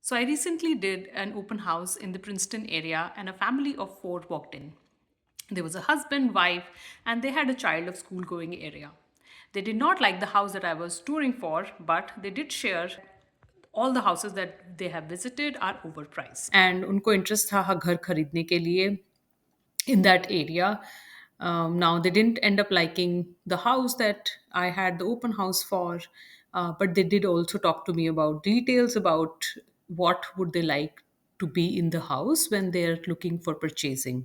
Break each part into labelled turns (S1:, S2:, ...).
S1: So I recently did an open house in the Princeton area, and a family of four walked in. There was a husband, wife, and they had a child of school going area. They did not like the house that I was touring for, but they did share all the houses that they have visited are overpriced. And उनको interest था घर खरीदने के लिए in that area. Now they didn't end up liking the house that I had the open house for, but they did also talk to me about details about what would they like to be in the house when they're looking for purchasing.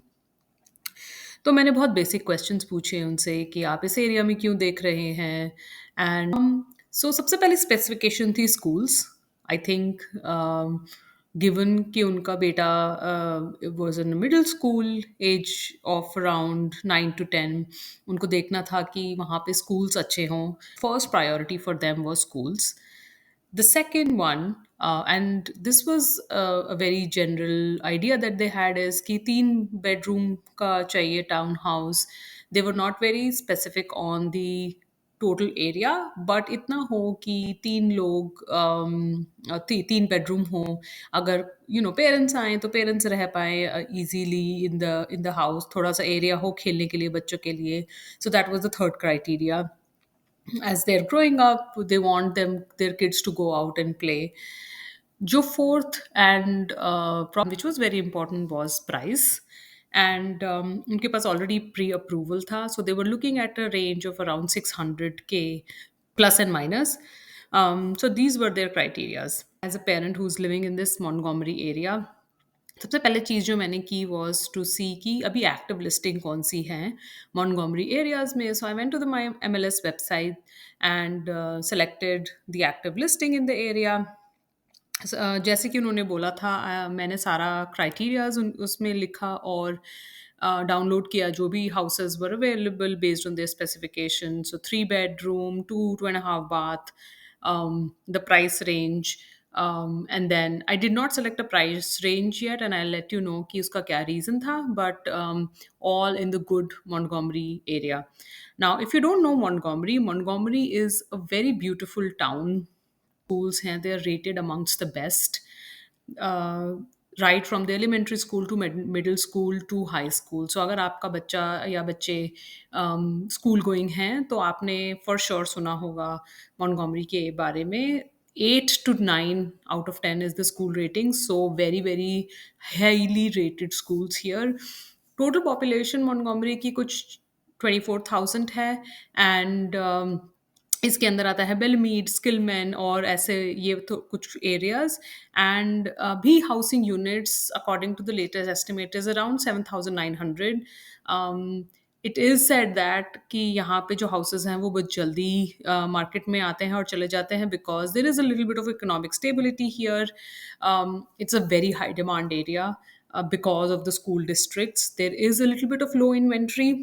S1: तो मैंने बहुत basic questions पूछे उनसे कि आप इस area में क्यों देख रहे हैं एंड सो सबसे पहले स्पेसिफिकेशन थी स्कूल्स आई थिंक गिवन कि उनका बेटा was in middle school age of around 9 to 10 उनको देखना था कि वहाँ पे स्कूल्स अच्छे हों first priority for them was schools the second one, and this was a very general idea that they had, is कि 3 bedroom का चाहिए town house. They were not very specific on the total area, but इतना हो कि 3 लोग 3 bedroom हो. अगर parents आए तो parents रह पाए easily in the house. थोड़ा सा area हो खेलने के लिए बच्चों के लिए. So that was the third criteria. As they're growing up, they want their kids to go out and play. Jo fourth and problem which was very important was price. And उनके पास already pre-approval था, so they were looking at a range of around 600K plus and minus. So these were their criterias. As a parent who's living in this Montgomery area, सबसे पहले चीज़ जो मैंने की was to सी कि अभी active listing कौन-सी हैं Montgomery areas में. So I went to the my MLS website and selected the active listing in the area. जैसे कि उन्होंने बोला था, मैंने सारा क्राइटेरियाज़ उसमें लिखा और डाउनलोड किया जो भी houses were available based on their specification. So 3 bedroom, 2.5 bath, the price range. And then I did not select a price range yet, and I'll let you know कि उसका क्या reason था, but all in the good Montgomery area. Now, if you don't know Montgomery, Montgomery is a very beautiful town. Schools हैं, they are rated amongst the best, uh, right from the elementary school to middle school to high school. So अगर आपका बच्चा या बच्चे school going हैं तो आपने for sure सुना होगा Montgomery के बारे में. 8 to 9 out of 10 is the school rating, so very very highly rated schools here. Total population Montgomery की कुछ 24,000 है, एंड इसके अंदर आता है बेलमीड, स्किलमैन और ऐसे ये तो कुछ एरियाज़. एंड भी housing units according to the latest estimate is around 7,900. It is said that कि यहाँ पे जो हाउसेज़ हैं वो बहुत जल्दी मार्केट में आते हैं और चले जाते हैं because there is a little bit of economic stability here. It's a very high demand area because of the school districts. There is a little bit of low inventory,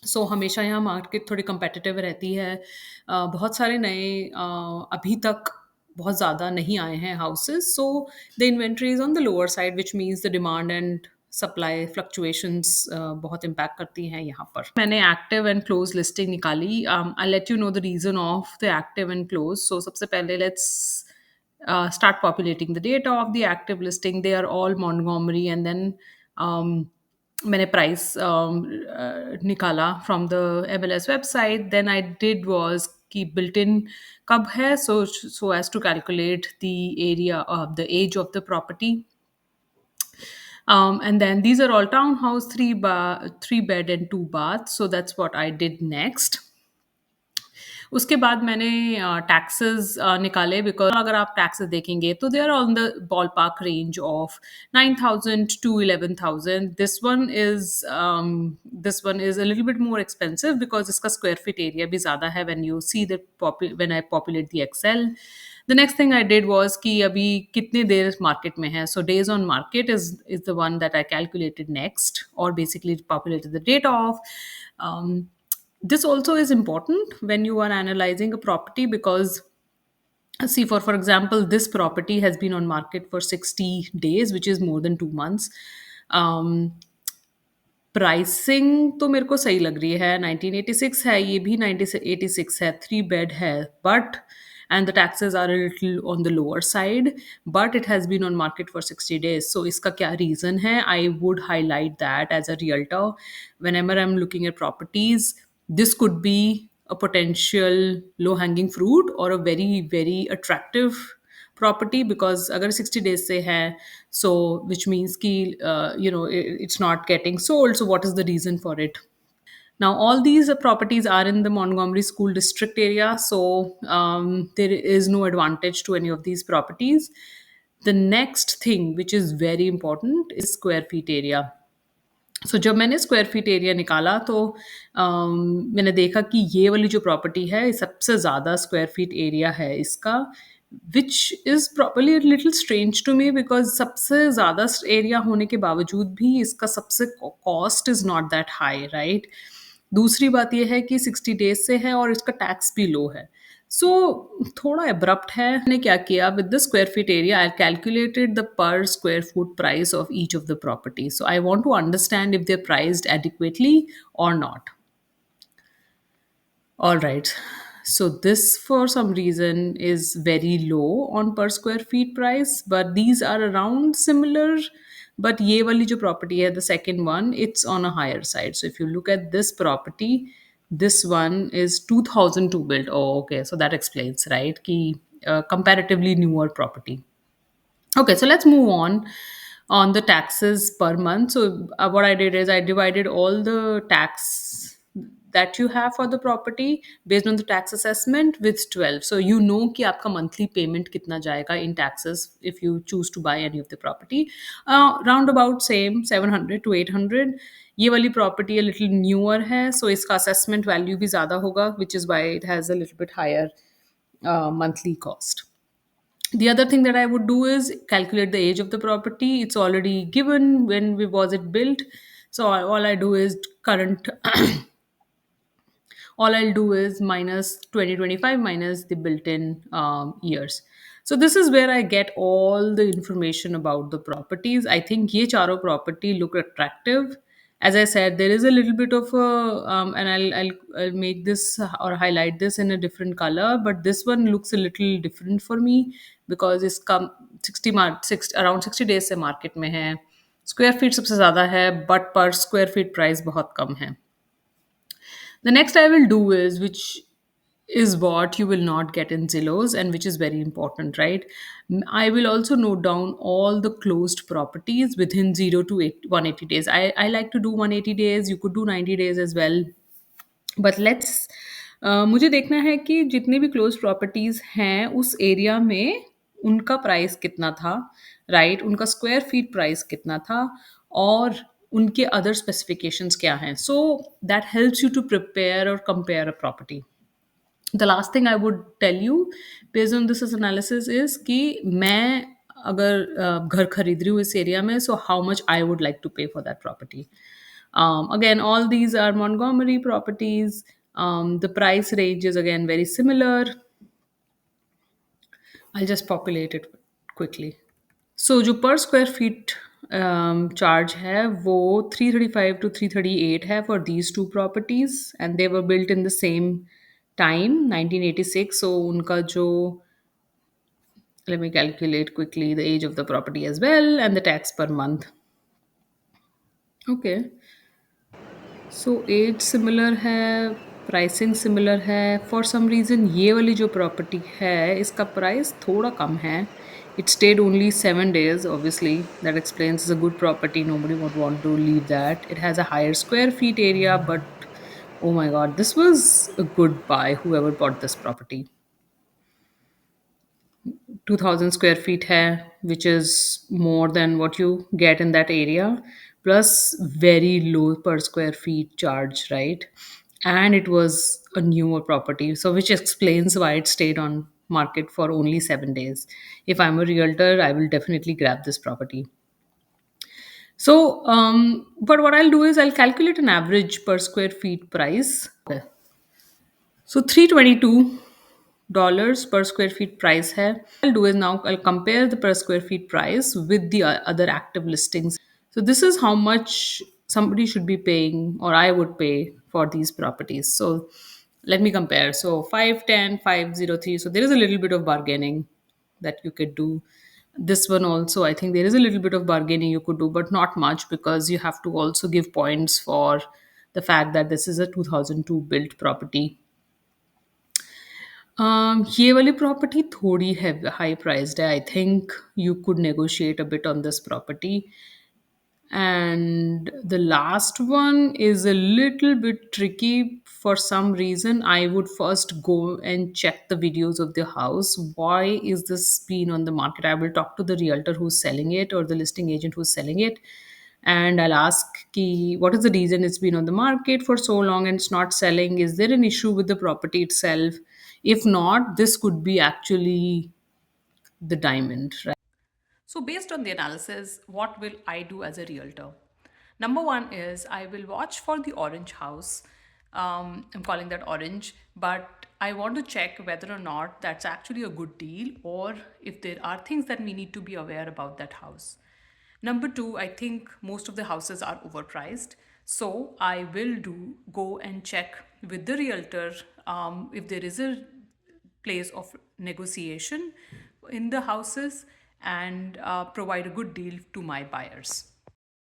S1: सो हमेशा यहाँ मार्केट थोड़ी कम्पेटिटिव रहती है. बहुत सारे नए अभी तक बहुत ज़्यादा नहीं आए हैं houses, so the inventory is on the lower side, which means the demand and supply fluctuations बहुत इम्पैक्ट करती हैं यहाँ पर. मैंने एक्टिव एंड क्लोज लिस्टिंग निकाली. I let you know the reason of the active and close. So सबसे पहले let's start populating the data of the active listing. They are all Montgomery, and then um, मैंने price निकाला from the MLS website. Then I did was कि built in कब है, so as to calculate the area of the age of the property. And then these are all townhouse, 3 bed and 2 bath. So that's what I did next. उसके बाद मैंने taxes निकाले, because अगर आप taxes देखेंगे तो they are on the ball park range of 9,000 to 11,000. This one is a little bit more expensive because इसका square feet area भी ज़्यादा है when you see the when I populate the excel. The next thing I did was कि अभी कितने देर market में है. So days on market is the one that I calculated next, और basically populated the data of. This also is important when you are analyzing a property because, see, for example, this property has been on market for 60 days, which is more than 2 months. um, pricing तो मेरे को सही लग रही है. 1986 है, ये भी 1986 है, 3 बेड है, but and the taxes are a little on the lower side, but it has been on market for 60 days. So iska kya reason hai? I would highlight that as a realtor, whenever I'm looking at properties, this could be a potential low hanging fruit or a very very attractive property, because अगर 60 days से है, सो which means कि it's not getting sold, so what is the reason for it? Now all these properties are in the Montgomery School District area, so there is no advantage to any of these properties. The next thing which is very important is square feet area. सो जब मैंने square feet area निकाला तो मैंने देखा कि ये वाली जो प्रॉपर्टी है सबसे ज़्यादा स्क्वायर फीट एरिया है इसका, which is properly little strange to me, because सबसे ज़्यादा एरिया होने के बावजूद भी इसका सबसे cost is not that high, right? दूसरी बात ये है कि 60 days से है और इसका टैक्स भी लो है, सो थोड़ा एब्रप्ट है। मैंने क्या किया with the square feet area, I calculated the per square foot price of each of the property, so I want to understand if they are priced adequately or not. All right. So this for some reason is very low on per square feet price, but these are around similar. But ye wali jo property hai, the second one, it's on a higher side. So if you look at this property, this one is 2002 built. Oh, okay. So that explains, right? Ki comparatively newer property. Okay, so let's move on the taxes per month. So what I did is I divided all the tax that you have for the property based on the tax assessment with 12. So you know कि आपका monthly payment कितना जाएगा in taxes if you choose to buy any of the property. Round about same 700 to 800. ये वाली property a little newer है, so इसका assessment value भी ज़्यादा होगा, which is why it has a little bit higher monthly cost. The other thing that I would do is calculate the age of the property. It's already given when was it built. So all I do is current all I'll do is minus 2025 minus the built-in years. So this is where I get all the information about the properties. I think ye charo property look attractive. As I said, there is a little bit of a and I'll make this or highlight this in a different color, but this one looks a little different for me because it's come 60 around 60 days से market में है. Square feet सबसे ज़्यादा है, but per square feet price बहुत कम है. The next I will do is, which is what you will not get in Zillows and which is very important, right? I will also note down all the closed properties within 0 to 180 days. I like to do 180 days, you could do 90 days as well. But let's मुझे देखना है कि जितने भी close properties हैं उस area में उनका प्राइस कितना था, राइट? उनका स्क्वायर फीट प्राइस कितना था और उनके अदर स्पेसिफिकेशंस क्या हैं, so that helps you to prepare और compare a property. The last thing I would tell you based on this analysis is कि मैं अगर घर खरीद रही हूँ इस एरिया में, so how much I would like to pay for that property. Again, all these are Montgomery properties. The price range is again very similar. I'll just populate it quickly. So जो per square feet charge है वो 335 to 338 है for these two properties and they were built in the same time 1986. So उनका जो, let me calculate quickly the age of the property as well and the tax per month. Okay. So as similar है, pricing similar है. For some reason ये वाली जो property है इसका price थोड़ा कम है. It stayed only 7 days. Obviously that explains is a good property, nobody would want to leave that. It has a higher square feet area, but oh my god, this was a good buy, whoever bought this property. 2000 square feet hai, which is more than what you get in that area, plus very low per square feet charge, right? And it was a newer property, so which explains why it stayed on market for only 7 days. If I'm a realtor, I will definitely grab this property. So but what I'll do is I'll calculate an average per square feet price. Okay. So 322 dollars per square feet price hai. I'll do is now I'll compare the per square feet price with the other active listings. So this is how much somebody should be paying or I would pay for these properties. So Let me compare. So 510, 503. So there is a little bit of bargaining that you could do. This one also, I think there is a little bit of bargaining you could do, but not much, because you have to also give points for the fact that this is a 2002 built property. ये वाली property थोड़ी है high priced है. I think you could negotiate a bit on this property. And the last one is a little bit tricky for some reason. I would first go and check the videos of the house. Why is this being on the market? I will talk to the realtor who's selling it or the listing agent who's selling it. And I'll ask ki, what is the reason it's been on the market for so long and it's not selling? Is there an issue with the property itself? If not, this could be actually the diamond, right? So, based on the analysis, what will I do as a realtor? Number one is I will watch for the orange house. I'm calling that orange, but I want to check whether or not that's actually a good deal, or if there are things that we need to be aware about that house. Number two, I think most of the houses are overpriced. So I will do go and check with the realtor if there is a place of negotiation in the houses, and provide a good deal to my buyers.